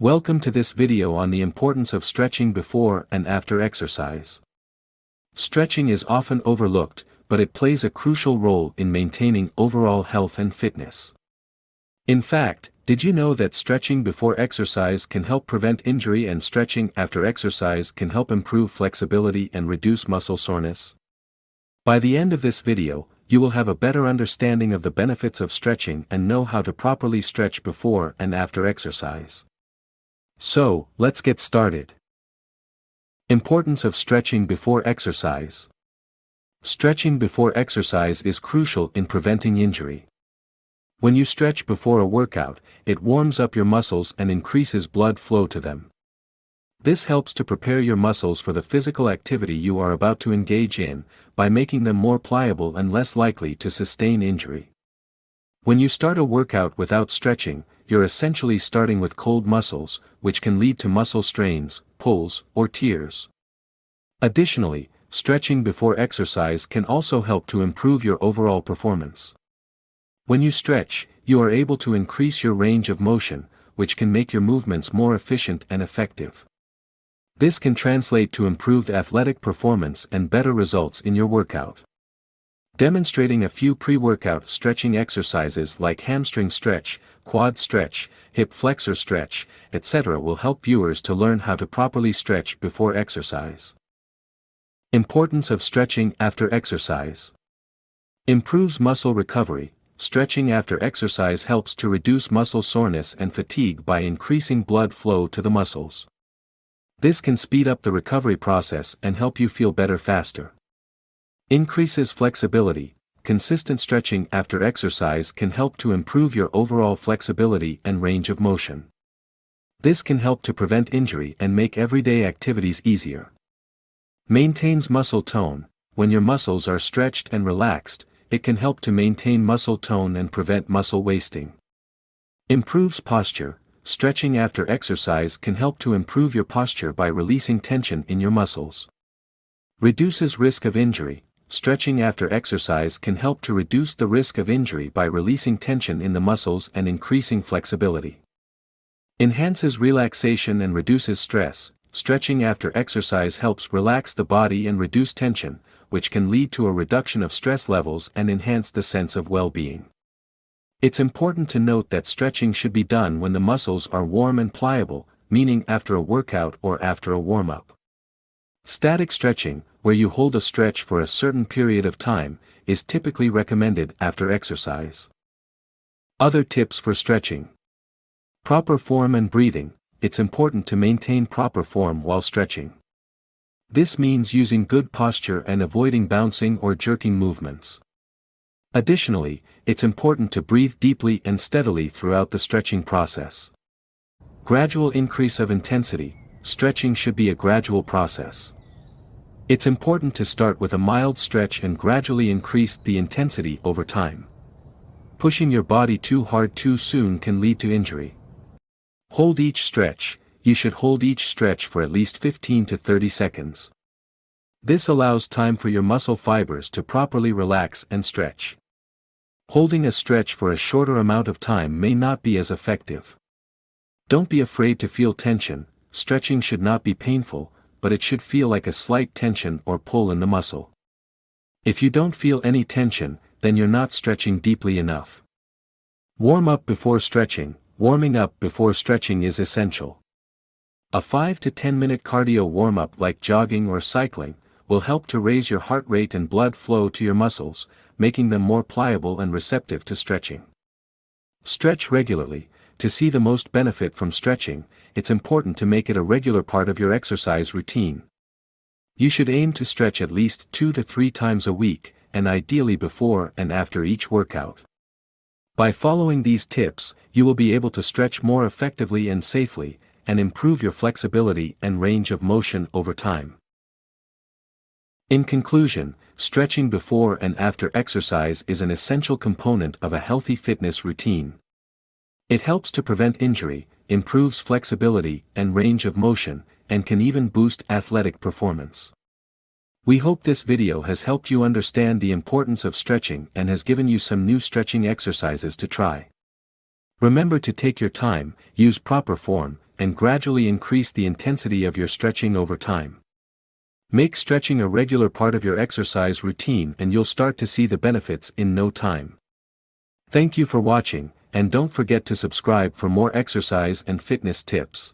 Welcome to this video on the importance of stretching before and after exercise. Stretching is often overlooked, but it plays a crucial role in maintaining overall health and fitness. In fact, did you know that stretching before exercise can help prevent injury and stretching after exercise can help improve flexibility and reduce muscle soreness? By the end of this video, you will have a better understanding of the benefits of stretching and know how to properly stretch before and after exercise. So, let's get started. Importance of stretching before exercise. Stretching before exercise is crucial in preventing injury. When you stretch before a workout, it warms up your muscles and increases blood flow to them. This helps to prepare your muscles for the physical activity you are about to engage in, by making them more pliable and less likely to sustain injury. When you start a workout without stretching, you're essentially starting with cold muscles, which can lead to muscle strains, pulls, or tears. Additionally, stretching before exercise can also help to improve your overall performance. When you stretch, you are able to increase your range of motion, which can make your movements more efficient and effective. This can translate to improved athletic performance and better results in your workout. Demonstrating a few pre-workout stretching exercises like hamstring stretch, quad stretch, hip flexor stretch, etc. will help viewers to learn how to properly stretch before exercise. Importance of stretching after exercise. Improves muscle recovery. Stretching after exercise helps to reduce muscle soreness and fatigue by increasing blood flow to the muscles. This can speed up the recovery process and help you feel better faster. Increases flexibility. Consistent stretching after exercise can help to improve your overall flexibility and range of motion. This can help to prevent injury and make everyday activities easier. Maintains muscle tone. When your muscles are stretched and relaxed, it can help to maintain muscle tone and prevent muscle wasting. Improves posture. Stretching after exercise can help to improve your posture by releasing tension in your muscles. Reduces risk of injury. Stretching after exercise can help to reduce the risk of injury by releasing tension in the muscles and increasing flexibility. Enhances relaxation and reduces stress. Stretching after exercise helps relax the body and reduce tension, which can lead to a reduction of stress levels and enhance the sense of well-being. It's important to note that stretching should be done when the muscles are warm and pliable, meaning after a workout or after a warm-up. Static stretching, where you hold a stretch for a certain period of time, is typically recommended after exercise. Other tips for stretching. Proper form and breathing. It's important to maintain proper form while stretching. This means using good posture and avoiding bouncing or jerking movements. Additionally, it's important to breathe deeply and steadily throughout the stretching process. Gradual increase of intensity. Stretching should be a gradual process. It's important to start with a mild stretch and gradually increase the intensity over time. Pushing your body too hard too soon can lead to injury. Hold each stretch. You should hold each stretch for at least 15 to 30 seconds. This allows time for your muscle fibers to properly relax and stretch. Holding a stretch for a shorter amount of time may not be as effective. Don't be afraid to feel tension. Stretching should not be painful, but it should feel like a slight tension or pull in the muscle. If you don't feel any tension, then you're not stretching deeply enough. Warm up before stretching. Warming up before stretching is essential. A 5 to 10 minute cardio warm-up like jogging or cycling will help to raise your heart rate and blood flow to your muscles, making them more pliable and receptive to stretching. Stretch regularly. To see the most benefit from stretching, it's important to make it a regular part of your exercise routine. You should aim to stretch at least 2 to 3 times a week, and ideally before and after each workout. By following these tips, you will be able to stretch more effectively and safely, and improve your flexibility and range of motion over time. In conclusion, stretching before and after exercise is an essential component of a healthy fitness routine. It helps to prevent injury, improves flexibility and range of motion, and can even boost athletic performance. We hope this video has helped you understand the importance of stretching and has given you some new stretching exercises to try. Remember to take your time, use proper form, and gradually increase the intensity of your stretching over time. Make stretching a regular part of your exercise routine and you'll start to see the benefits in no time. Thank you for watching, and don't forget to subscribe for more exercise and fitness tips.